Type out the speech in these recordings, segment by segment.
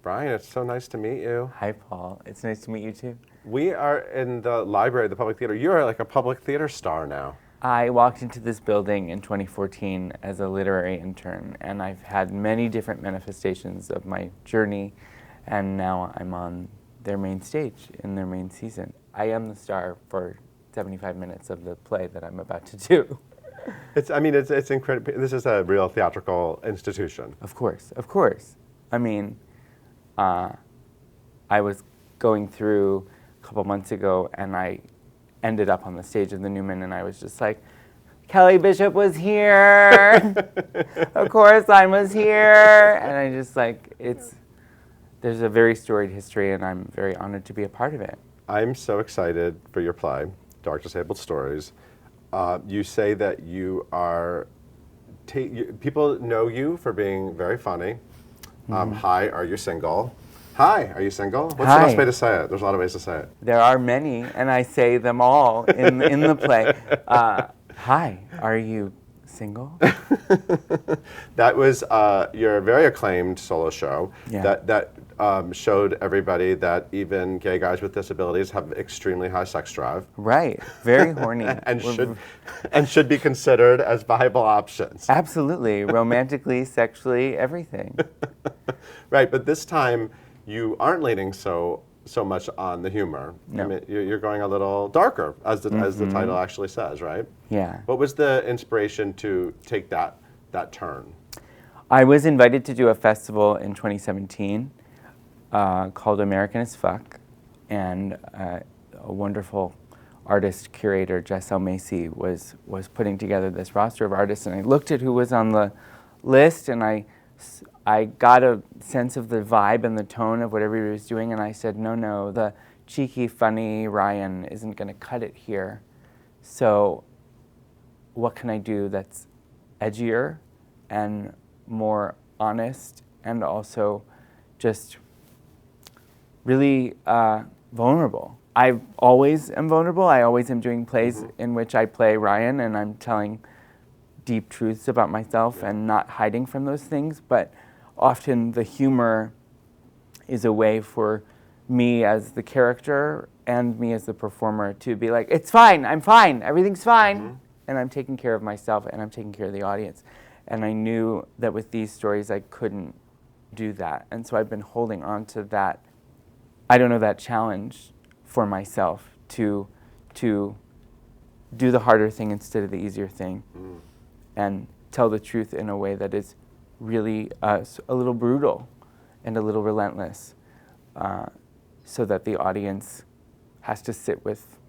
Brian, it's so nice to meet you. Hi, Paul. It's nice to meet you, too. We are in the library of the Public Theater. You are like a public theater star now. I walked into this building in 2014 as a literary intern, and I've had many different manifestations of my journey, and now I'm on their main stage in their main season. I am the star for 75 minutes of the play that I'm about to do. It's incredible. This is a real theatrical institution. Of course, of course. I mean, I was going through a couple months ago, and I ended up on the stage of the Newman, and I was just like, Kelly Bishop was here. Of course, I was here. And I just like, there's a very storied history, and I'm very honored to be a part of it. I'm so excited for your play, Dark Disabled Stories. You say that you are, people know you for being very funny. Hi, are you single? Hi, are you single? What's the best way to say it? There's a lot of ways to say it. There are many, and I say them all in the play. Hi, are you single? That was your very acclaimed solo show that showed everybody that even gay guys with disabilities have extremely high sex drive. Right, very horny. and should be considered as viable options. Absolutely, romantically, sexually, everything. Right, but this time you aren't leaning so much on the humor. No. I mean, you're going a little darker, as the title actually says, right? Yeah. What was the inspiration to take that turn? I was invited to do a festival in 2017 called American as Fuck, and a wonderful artist curator, Jess L. Macy, was putting together this roster of artists, and I looked at who was on the list, and I got a sense of the vibe and the tone of what everybody was doing, and I said, no, the cheeky, funny Ryan isn't going to cut it here. So what can I do that's edgier and more honest and also just really vulnerable? I always am vulnerable. I always am doing plays in which I play Ryan and I'm telling deep truths about myself and not hiding from those things, but often the humor is a way for me as the character and me as the performer to be like, it's fine, I'm fine, everything's fine, and I'm taking care of myself and I'm taking care of the audience. And I knew that with these stories I couldn't do that, and so I've been holding on to that, that challenge for myself to do the harder thing instead of the easier thing, and tell the truth in a way that is really a little brutal and a little relentless, so that the audience has to sit with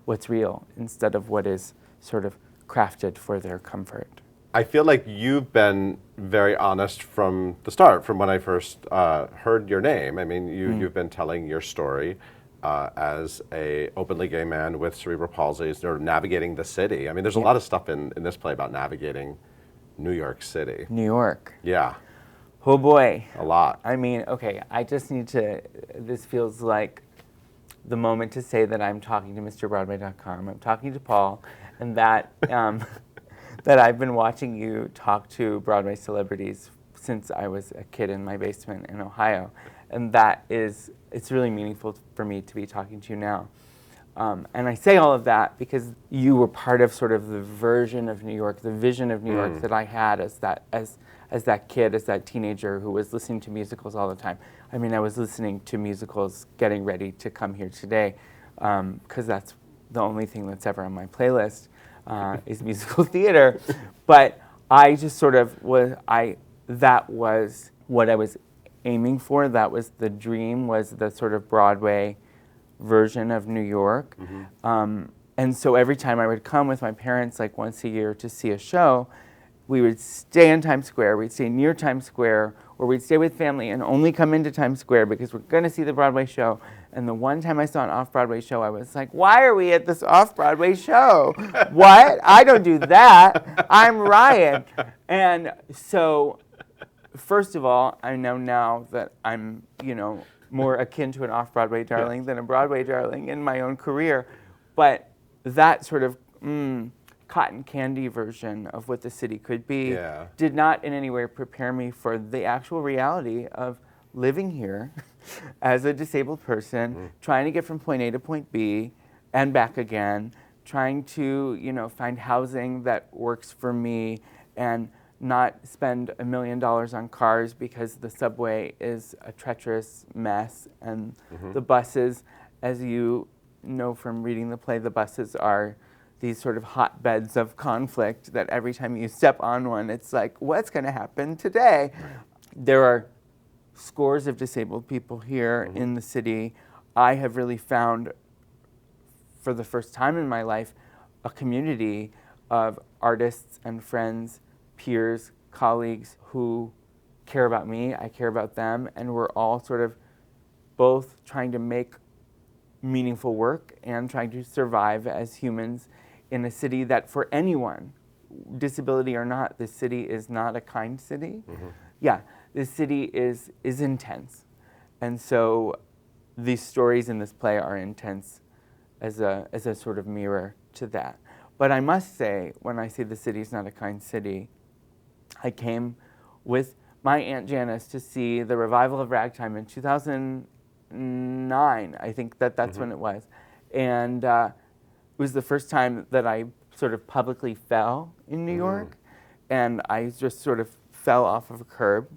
what's real instead of what is sort of crafted for their comfort. I feel like you've been very honest from the start, from when I first heard your name. I mean, you've been telling your story as a openly gay man with cerebral palsy, sort of navigating the city. I mean, there's a lot of stuff in this play about navigating New York City. New York. Yeah. Oh boy. A lot. I mean, okay, I just need to, this feels like the moment to say that I'm talking to MrBroadway.com. I'm talking to Paul, and that that I've been watching you talk to Broadway celebrities since I was a kid in my basement in Ohio. And that is, it's really meaningful for me to be talking to you now. And I say all of that because you were part of sort of the version of New York, the vision of New York that I had as that kid, as that teenager who was listening to musicals all the time. I mean, I was listening to musicals getting ready to come here today, because that's the only thing that's ever on my playlist, is musical theater. But I just sort of that was what I was aiming for. That was the dream, was the sort of Broadway version of New York. And so every time I would come with my parents, like once a year, to see a show, we would stay in Times Square, we'd stay near Times Square, or we'd stay with family and only come into Times Square because we're gonna see the Broadway show. And the one time I saw an off-Broadway show, I was like, why are we at this off-Broadway show? What? I don't do that. I'm Ryan. And so, first of all, I know now that I'm, more akin to an off-Broadway darling than a Broadway darling in my own career. But that sort of cotton candy version of what the city could be did not in any way prepare me for the actual reality of living here as a disabled person, trying to get from point A to point B and back again, trying to, find housing that works for me and not spend $1 million on cars because the subway is a treacherous mess, and the buses, as you know from reading the play, the buses are these sort of hotbeds of conflict that every time you step on one, it's like, what's going to happen today? There are scores of disabled people here in the city. I have really found, for the first time in my life, a community of artists and friends, peers, colleagues who care about me, I care about them, and we're all sort of both trying to make meaningful work and trying to survive as humans in a city that, for anyone, disability or not, this city is not a kind city. Yeah, this city is intense. And so these stories in this play are intense as a sort of mirror to that. But I must say, when I say the city is not a kind city, I came with my Aunt Janice to see the revival of Ragtime in 2009. I think that's when it was. And it was the first time that I sort of publicly fell in New York. And I just sort of fell off of a curb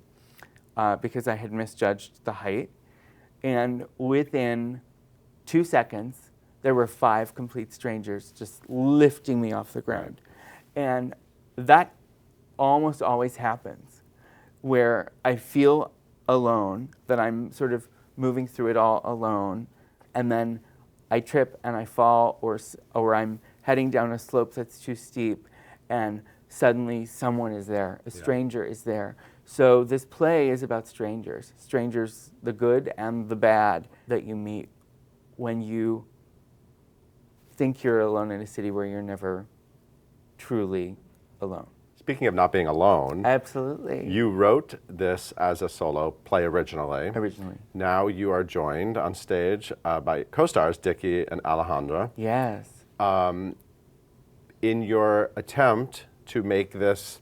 because I had misjudged the height. And within 2 seconds, there were 5 complete strangers just lifting me off the ground. And that almost always happens, where I feel alone, that I'm sort of moving through it all alone, and then I trip and I fall, or I'm heading down a slope that's too steep, and suddenly someone is there, a stranger is there. So this play is about strangers, the good and the bad, that you meet when you think you're alone in a city where you're never truly alone. Speaking of not being alone, Absolutely. you wrote this as a solo play originally. Now you are joined on stage by co-stars Dickie and Alejandra. Yes. In your attempt to make this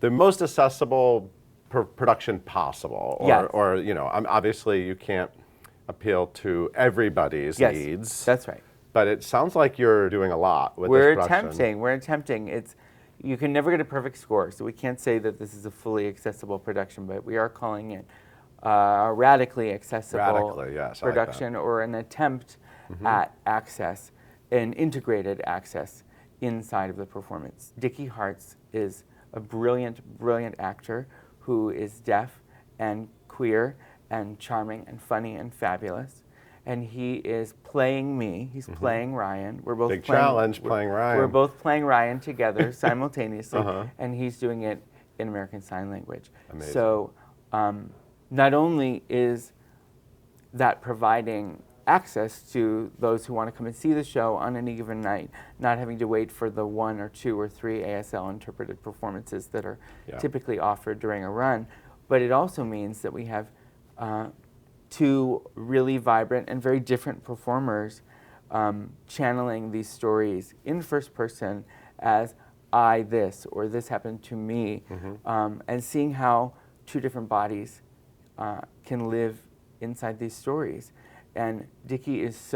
the most accessible production possible, or obviously you can't appeal to everybody's needs. That's right. But it sounds like you're doing a lot with this production. We're attempting. You can never get a perfect score, so we can't say that this is a fully accessible production, but we are calling it radically accessible production, or an attempt at access, an integrated access inside of the performance. Dickie Hartz is a brilliant, brilliant actor who is deaf and queer and charming and funny and fabulous. And he is playing me. He's playing Ryan. We're both playing Ryan. We're both playing Ryan together simultaneously, and he's doing it in American Sign Language. Amazing. So not only is that providing access to those who want to come and see the show on any given night, not having to wait for the 1 or 2 or 3 ASL interpreted performances that are typically offered during a run, but it also means that we have 2 really vibrant and very different performers channeling these stories in first person as I this, or this happened to me, and seeing how 2 different bodies can live inside these stories. And Dickie is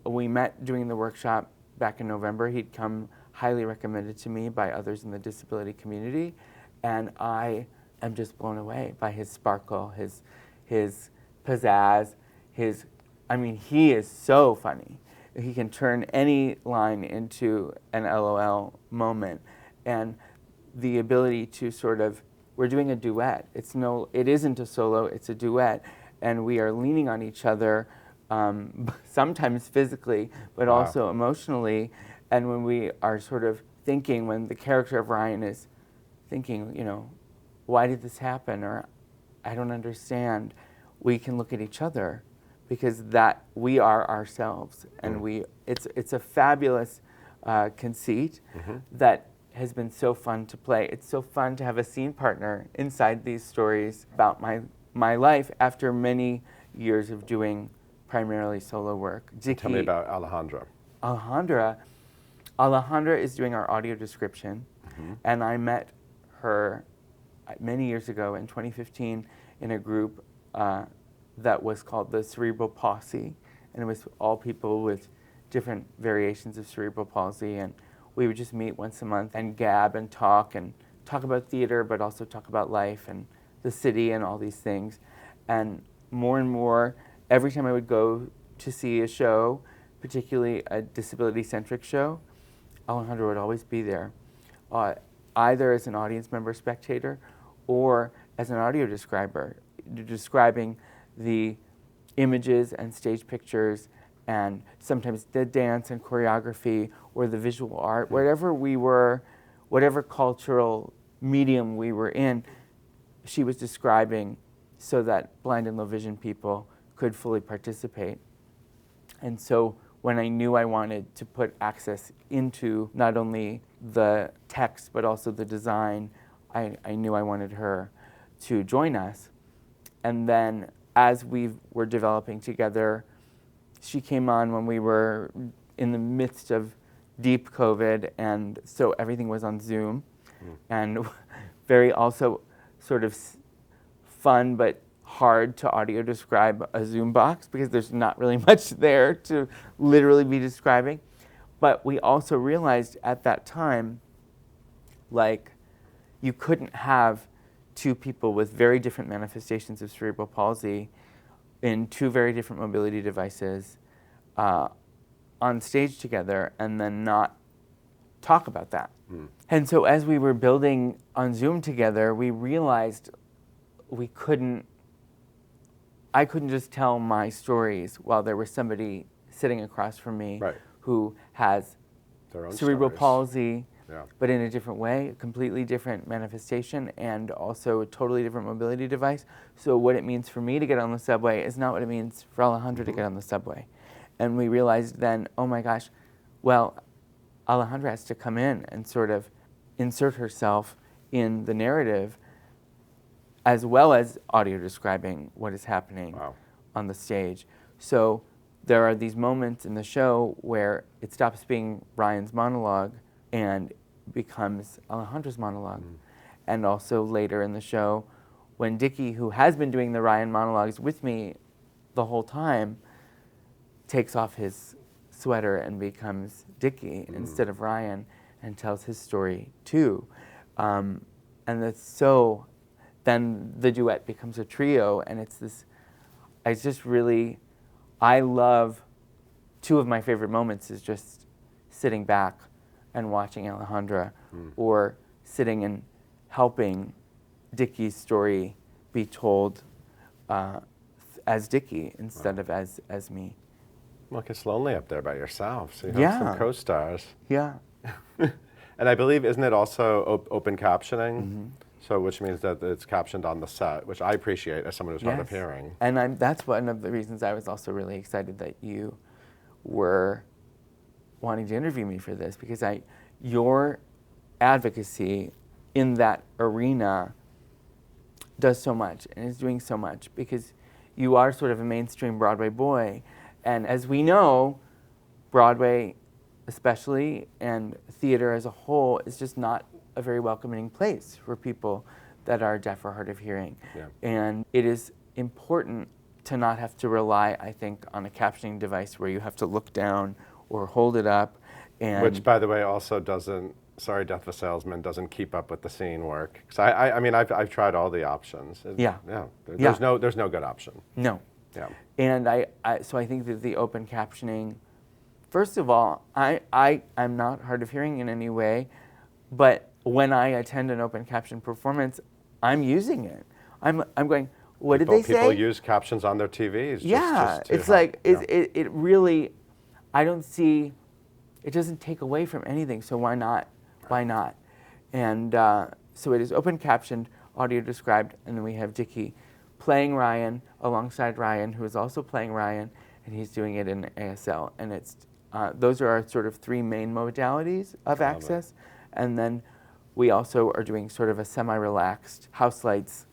we met doing the workshop back in November. He'd come highly recommended to me by others in the disability community, and I am just blown away by his sparkle, his pizzazz, he is so funny. He can turn any line into an LOL moment, and the ability to we're doing a duet. It isn't a solo, it's a duet, and we are leaning on each other, sometimes physically, but also emotionally. And when we are when the character of Ryan is thinking, why did this happen, or I don't understand, we can look at each other, because that we are ourselves, and it's a fabulous conceit that has been so fun to play. It's so fun to have a scene partner inside these stories about my life after many years of doing primarily solo work. Tell me about Alejandra. Alejandra is doing our audio description, and I met her many years ago in 2015 in a group that was called the cerebral palsy, and it was all people with different variations of cerebral palsy, and we would just meet once a month and gab and talk about theater, but also talk about life and the city and all these things. And more, every time I would go to see a show, particularly a disability-centric show, Alejandra would always be there, either as an audience member, spectator, or as an audio describer, describing the images and stage pictures and sometimes the dance and choreography or the visual art, wherever we were, whatever cultural medium we were in, she was describing so that blind and low vision people could fully participate. And so when I knew I wanted to put access into not only the text but also the design, I knew I wanted her to join us. And then as we were developing together, she came on when we were in the midst of deep COVID, and so everything was on Zoom. And very also sort of fun but hard to audio describe a Zoom box because there's not really much there to literally be describing. But we also realized at that time, like, you couldn't have two people with very different manifestations of cerebral palsy in two very different mobility devices on stage together and then not talk about that. And so as we were building on Zoom together, we realized I couldn't just tell my stories while there was somebody sitting across from me who has Their own cerebral stories. palsy, Yeah. but in a different way, a completely different manifestation, and also a totally different mobility device. So what it means for me to get on the subway is not what it means for Alejandra to get on the subway. And we realized then, oh my gosh, well, Alejandra has to come in and sort of insert herself in the narrative as well as audio describing what is happening on the stage. So there are these moments in the show where it stops being Ryan's monologue and becomes Alejandra's monologue. And also later in the show, when Dickie, who has been doing the Ryan monologues with me the whole time, takes off his sweater and becomes Dickie instead of Ryan and tells his story too. And that's so, then the duet becomes a trio, and it's this, I love, two of my favorite moments is just sitting back and watching Alejandra, or sitting and helping Dickie's story be told as Dickie instead of as me. Look, it's lonely up there by yourself, so you have some co-stars. Yeah. And I believe, isn't it also open captioning? So which means that it's captioned on the set, which I appreciate as someone who's hard of hearing. And that's one of the reasons I was also really excited that you were wanting to interview me for this, because your advocacy in that arena does so much and is doing so much, because you are sort of a mainstream Broadway boy. And as we know, Broadway especially, and theater as a whole, is just not a very welcoming place for people that are deaf or hard of hearing. And it is important to not have to rely, I think, on a captioning device where you have to look down or hold it up. And which, by the way, also doesn't, sorry, Death of a Salesman, doesn't keep up with the scene work. Because I mean, I've tried all the options. There's no good option. No. And so I think that the open captioning, first of all, I'm not hard of hearing in any way, but when I attend an open caption performance, I'm using it. I'm going, what did they say? People use captions on their TVs. It's like, it really, I don't see, it doesn't take away from anything, so why not? Why not? And so it is open captioned, audio described, and then we have Dickie playing Ryan alongside Ryan, who is also playing Ryan, and he's doing it in ASL. And it's those are our sort of three main modalities of access. And then we also are doing sort of a semi-relaxed house lights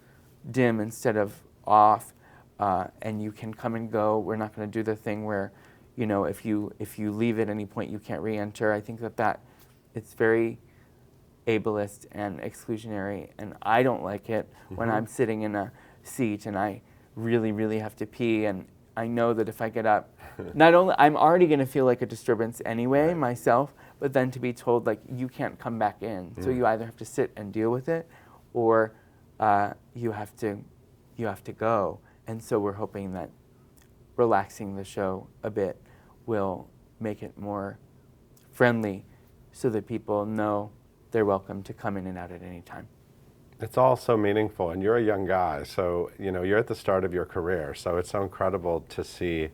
dim instead of off, and you can come and go. We're not going to do the thing where, you know, if you leave at any point you can't re-enter. I think that it's very ableist and exclusionary, and I don't like it when I'm sitting in a seat and I really, really have to pee, and I know that if I get up, not only I'm already going to feel like a disturbance anyway myself, but then to be told like you can't come back in, so you either have to sit and deal with it, or you have to go. And so we're hoping that relaxing the show a bit will make it more friendly, so that people know they're welcome to come in and out at any time. It's all so meaningful, and you're a young guy, so you're at the start of your career, so it's so incredible to see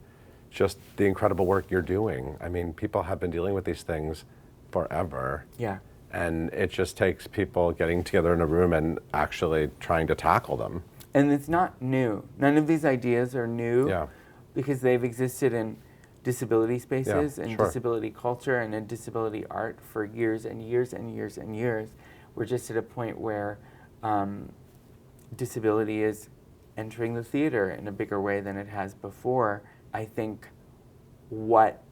just the incredible work you're doing. I mean, people have been dealing with these things forever. Yeah. And it just takes people getting together in a room and actually trying to tackle them. And it's not new. None of these ideas are new, because they've existed in disability spaces and disability culture and in disability art for years and years and years and years. We're just at a point where disability is entering the theater in a bigger way than it has before. I think what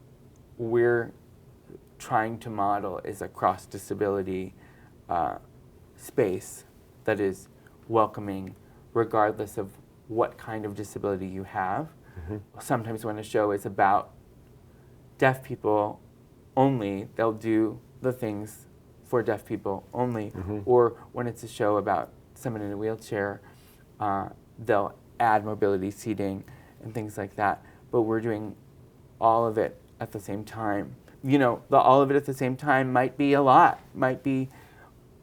we're trying to model is a cross-disability space that is welcoming regardless of what kind of disability you have. Sometimes when a show is about deaf people only, they'll do the things for deaf people only. Or when it's a show about someone in a wheelchair, they'll add mobility seating and things like that. But we're doing all of it at the same time. The all of it at the same time might be a lot, might be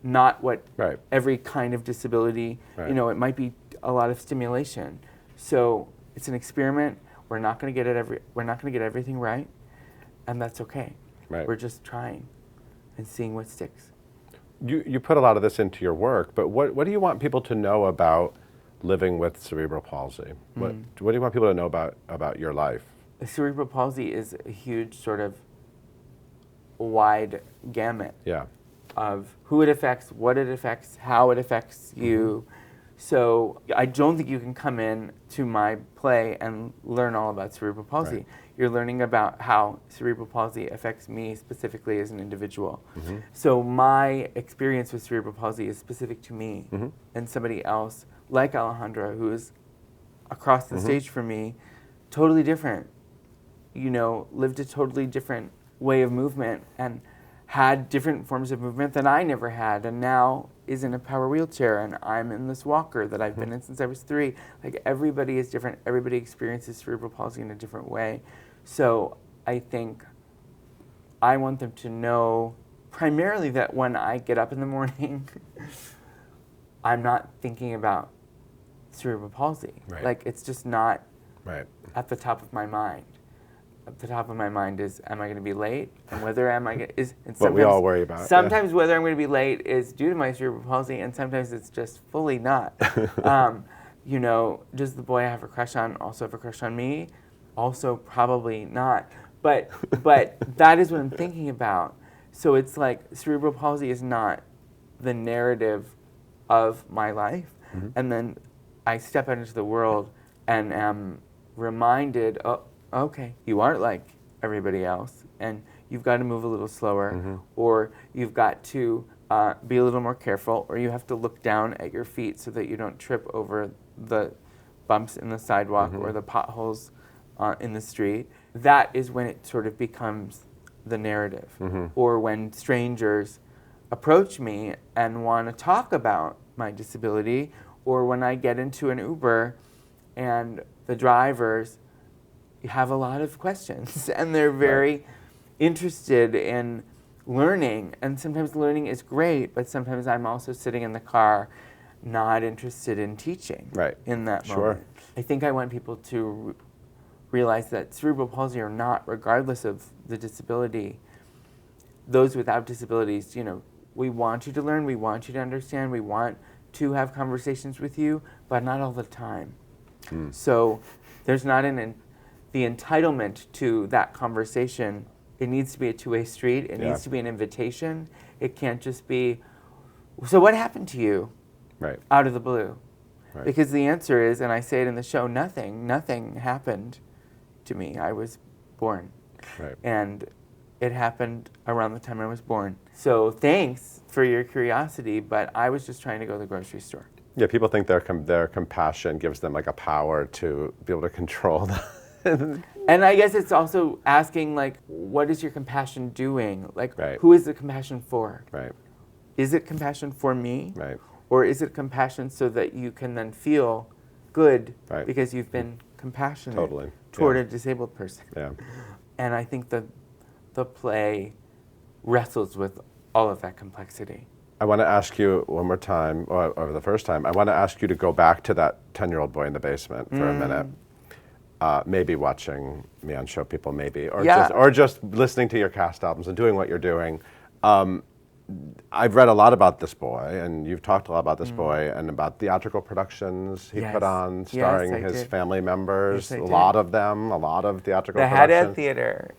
not what every kind of disability, it might be a lot of stimulation. So it's an experiment. We're not going to get everything right, and that's okay. We're just trying and seeing what sticks. You put a lot of this into your work, but what do you want people to know about living with cerebral palsy? What do you want people to know about your life? Cerebral palsy is a huge sort of wide gamut of who it affects, what it affects, how it affects you. So I don't think you can come in to my play and learn all about cerebral palsy. You're learning about how cerebral palsy affects me specifically as an individual. So my experience with cerebral palsy is specific to me and somebody else like Alejandra, who is across the stage from me, totally different, lived a totally different way of movement and had different forms of movement that I never had, and now is in a power wheelchair, and I'm in this walker that I've been in since I was 3. Like, everybody is different. Everybody experiences cerebral palsy in a different way. So I think I want them to know primarily that when I get up in the morning, I'm not thinking about cerebral palsy. Like, it's just not at the top of my mind. At the top of my mind is, am I going to be late? And whether what we all worry about. Sometimes whether I'm going to be late is due to my cerebral palsy, and sometimes it's just fully not. Does the boy I have a crush on also have a crush on me? Also probably not. But that is what I'm thinking about. So it's like cerebral palsy is not the narrative of my life. And then I step out into the world and am reminded, okay, you aren't like everybody else, and you've got to move a little slower, or you've got to be a little more careful, or you have to look down at your feet so that you don't trip over the bumps in the sidewalk or the potholes in the street. That is when it sort of becomes the narrative. Or when strangers approach me and want to talk about my disability, or when I get into an Uber and the drivers have a lot of questions and they're very interested in learning, and sometimes learning is great, but sometimes I'm also sitting in the car not interested in teaching in that moment. I think I want people to realize that cerebral palsy or not, regardless of the disability, those without disabilities, we want you to learn, we want you to understand, we want to have conversations with you, but not all the time. So there's not the entitlement to that conversation. It needs to be a two-way street. It needs to be an invitation. It can't just be, so what happened to you? Out of the blue. Because the answer is, and I say it in the show, nothing happened to me. I was born. And it happened around the time I was born. So thanks for your curiosity, but I was just trying to go to the grocery store. Yeah, people think their compassion gives them like a power to be able to control the And I guess it's also asking, like, what is your compassion doing? Like, Right. who is the compassion for? Right, Is it compassion for me? right, Or is it compassion so that you can then feel good Right. because you've been compassionate Totally, toward yeah. a disabled person? yeah. And I think the play wrestles with all of that complexity. I want to ask you one more time, or the first time, I want to ask you to go back to that 10-year-old boy in the basement for a minute. Maybe watching me on Show People, maybe, or just listening to your cast albums and doing what you're doing. I've read a lot about this boy, and you've talked a lot about this boy and about theatrical productions he Yes. put on, Yes, starring I his did. family members. Yes, I a did. lot of them, a lot of theatrical The productions. Haddad Theater.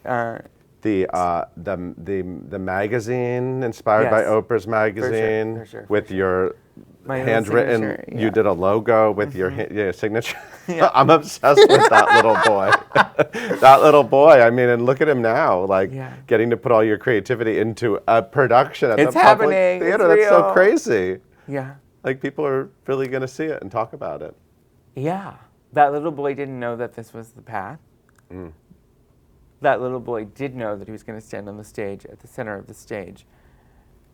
The magazine inspired by Yes. Oprah's magazine for sure, with your My little handwritten. signature, You yeah. did a logo with your signature. Yeah. I'm obsessed with that little boy. That little boy. I mean, and look at him now, like Yeah. getting to put all your creativity into a production at It's the public happening. theater. It's That's so real. crazy. Yeah. Like people are really going to see it and talk about it. Yeah. That little boy didn't know that this was the path. That little boy did know that he was going to stand on the stage, at the center of the stage,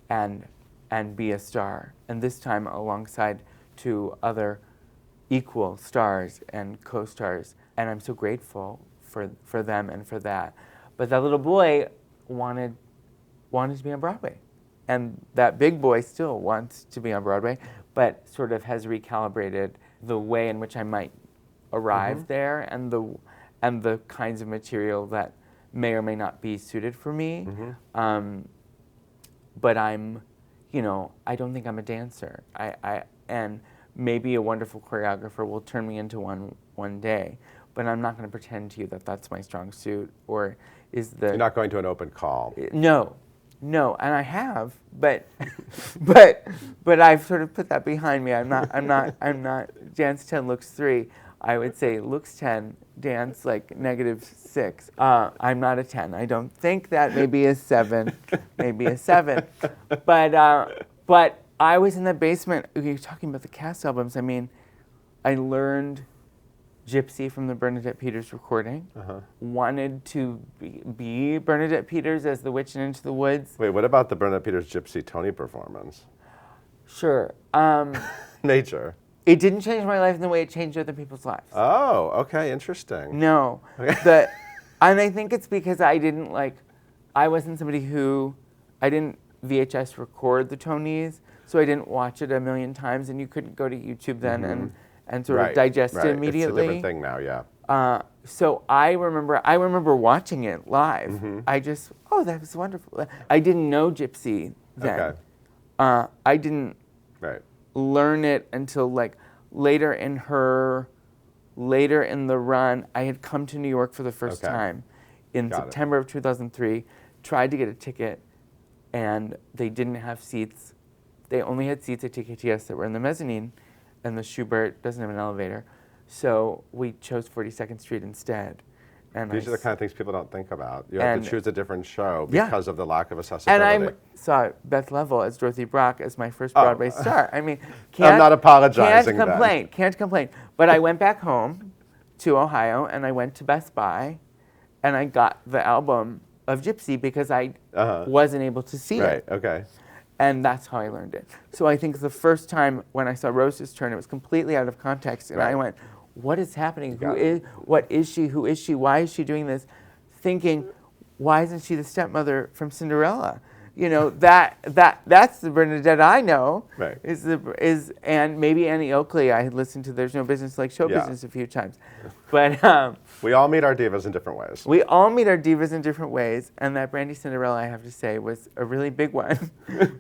and be a star. And this time alongside two other equal stars and co-stars. And I'm so grateful for them and for that. But that little boy wanted to be on Broadway. And that big boy still wants to be on Broadway, but sort of has recalibrated the way in which I might arrive there and the kinds of material that may or may not be suited for me. But I'm, I don't think I'm a dancer. And maybe a wonderful choreographer will turn me into one day, but I'm not going to pretend to you that that's my strong suit or is the. You're not going to an open call. No, and I have, but but I've sort of put that behind me. I'm not dance 10 looks 3. I would say looks 10, dance like -6. I'm not a 10. I don't think that. Maybe a 7, maybe a 7. But I was in the basement. You're talking about the cast albums. I mean, I learned Gypsy from the Bernadette Peters recording. Wanted to be Bernadette Peters as the witch in Into the Woods. Wait, what about the Bernadette Peters Gypsy Tony performance? Sure. Nature. It didn't change my life in the way it changed other people's lives. Oh, okay, interesting. No. Okay. And I think it's because I wasn't somebody I didn't VHS record the Tonys, so I didn't watch it a million times, and you couldn't go to YouTube then and sort of digest it immediately. It's a different thing now, yeah. So I remember watching it live. I just, that was wonderful. I didn't know Gypsy then. Okay. I didn't Right. learn it until later in the run. I had come to New York for the first time in September of 2003, tried to get a ticket, and they didn't have seats. They only had seats at TKTS that were in the mezzanine, and the Schubert doesn't have an elevator. So we chose 42nd Street instead. And These are the kind of things people don't think about. You have to choose a different show because of the lack of accessibility. And I saw Beth Level as Dorothy Brock as my first Broadway star. I mean, I'm not apologizing then. Can't complain. But I went back home to Ohio, and I went to Best Buy, and I got the album of Gypsy because I wasn't able to see it. Right, okay. And that's how I learned it. So I think the first time when I saw Rose's Turn, it was completely out of context, and I went, what is happening? What is she? Who is she? Why is she doing this? Thinking, why isn't she the stepmother from Cinderella? That's the Bernadette I know. Right. And maybe Annie Oakley. I had listened to There's No Business Like Show Business a few times, but we all meet our divas in different ways. we all meet our divas in different ways, and that Brandy Cinderella, I have to say, was a really big one.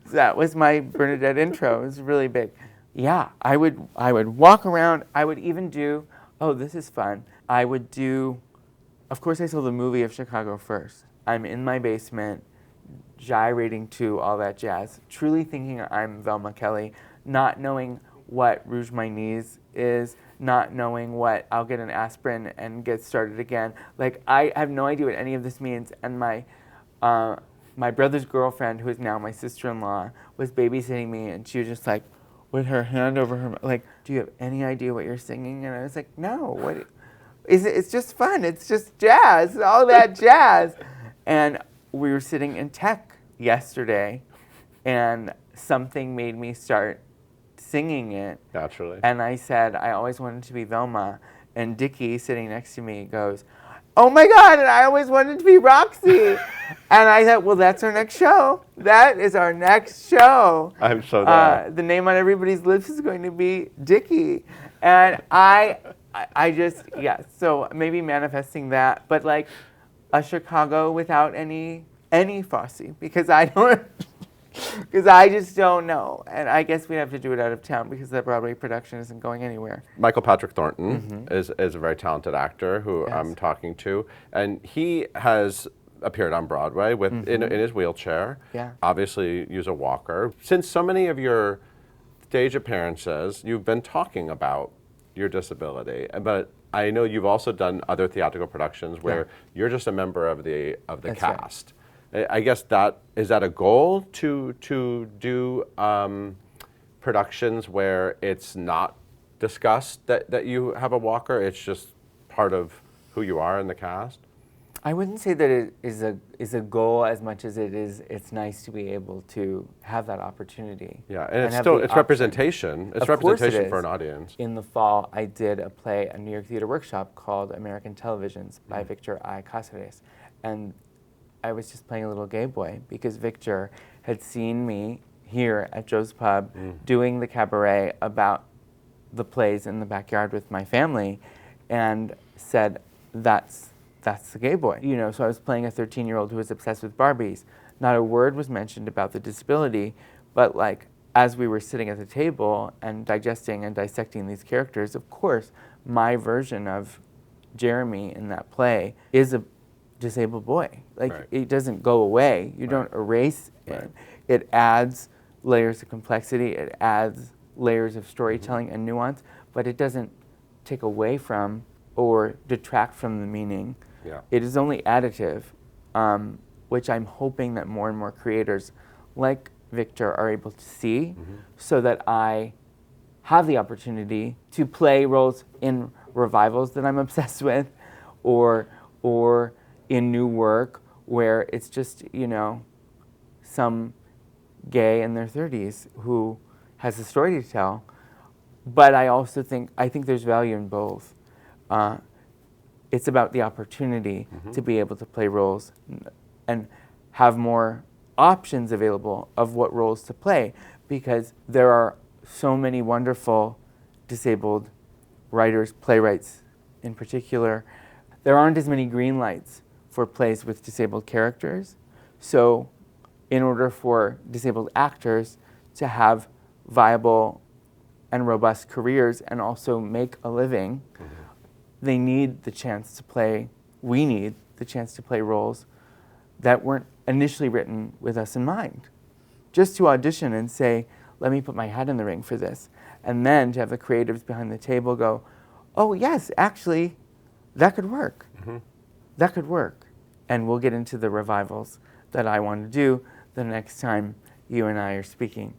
That was my Bernadette intro. It was really big. Yeah, I would walk around. I would even do, this is fun. I would do, of course I saw the movie of Chicago first. I'm in my basement, gyrating to all that jazz, truly thinking I'm Velma Kelly, not knowing what Rouge My Knees is, not knowing what I'll get an aspirin and get started again. I have no idea what any of this means. And my brother's girlfriend, who is now my sister-in-law, was babysitting me, and she was just like, with her hand over her, like, do you have any idea what you're singing? And I was like, no, what is it? It's just fun. It's just jazz, all that jazz. And we were sitting in tech yesterday, and something made me start singing it. Naturally. And I said, I always wanted to be Velma. And Dickie, sitting next to me, goes, oh my God, and I always wanted to be Roxy. And I thought, well, that's our next show. That is our next show. I'm so down. The name on everybody's lips is going to be Dickie. And I just, yeah, so maybe manifesting that, but like a Chicago without any Fosse, because I just don't know. And I guess we have to do it out of town because the Broadway production isn't going anywhere. Michael Patrick Thornton is a very talented actor who I'm talking to, and he has appeared on Broadway with in his wheelchair. Yeah. Obviously, use a walker. Since so many of your stage appearances, you've been talking about your disability, but I know you've also done other theatrical productions where you're just a member of the That's cast. Right. I guess is that a goal to do productions where it's not discussed that you have a walker, it's just part of who you are in the cast? I wouldn't say that it is a goal as much as it's nice to be able to have that opportunity. Yeah, and it's representation. It's representation for an audience. In the fall, I did a play, a New York Theater Workshop called American Televisions by Victor I. Casares. And I was just playing a little gay boy because Victor had seen me here at Joe's Pub doing the cabaret about the plays in the backyard with my family and said, that's the gay boy. You know, so I was playing a 13-year-old who was obsessed with Barbies. Not a word was mentioned about the disability, but like as we were sitting at the table and digesting and dissecting these characters, of course, my version of Jeremy in that play is a disabled boy. Like it doesn't go away. You don't erase it. It adds layers of complexity. It adds layers of storytelling and nuance, but it doesn't take away from or detract from the meaning. Yeah. It is only additive, which I'm hoping that more and more creators like Victor are able to see, so that I have the opportunity to play roles in revivals that I'm obsessed with, or in new work where it's just, you know, some gay in their 30s who has a story to tell. But I think there's value in both. It's about the opportunity to be able to play roles and have more options available of what roles to play, because there are so many wonderful disabled writers, playwrights in particular. There aren't as many green lights for plays with disabled characters. So in order for disabled actors to have viable and robust careers and also make a living, they need the chance to play, we need the chance to play roles that weren't initially written with us in mind. Just to audition and say, let me put my hat in the ring for this. And then to have the creatives behind the table go, oh yes, actually, that could work. That could work. And we'll get into the revivals that I want to do the next time you and I are speaking.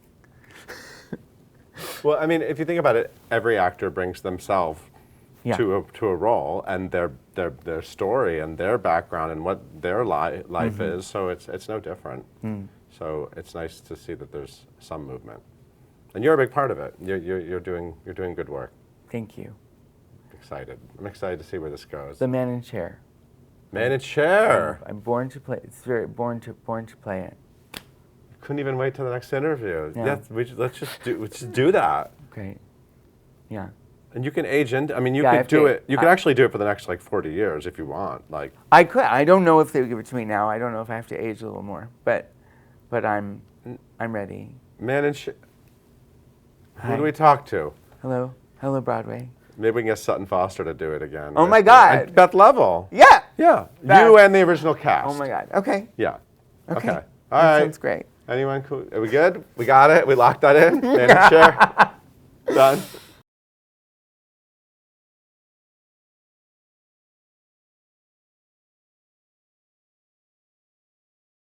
Well, I mean, if you think about it, every actor brings themselves to a role and their story and their background and what their life is. So it's no different. So it's nice to see that there's some movement, and you're a big part of it. You're doing good work. Thank you. I'm excited to see where this goes. The Man in Chair. Man in Chair. I'm born to play. It's very born to play it. Couldn't even wait till the next interview. Yeah. Let's just do that. Great. Yeah. And you can age into. I mean, you Yeah, could do it. You could actually do it for the next like 40 years if you want. Like I could. I don't know if they would give it to me now. I don't know if I have to age a little more. But I'm ready. Man in Chair. Who Hi. do we talk to? Hello, Broadway. Maybe we can get Sutton Foster to do it again. Oh my God. And Beth Level. Yeah. Yeah. Beth. You and the original cast. Oh my God. Okay. Yeah. Okay. All That right. sounds great. Anyone cool? Are we good? We got it? We locked that in? Man in Chair. Done.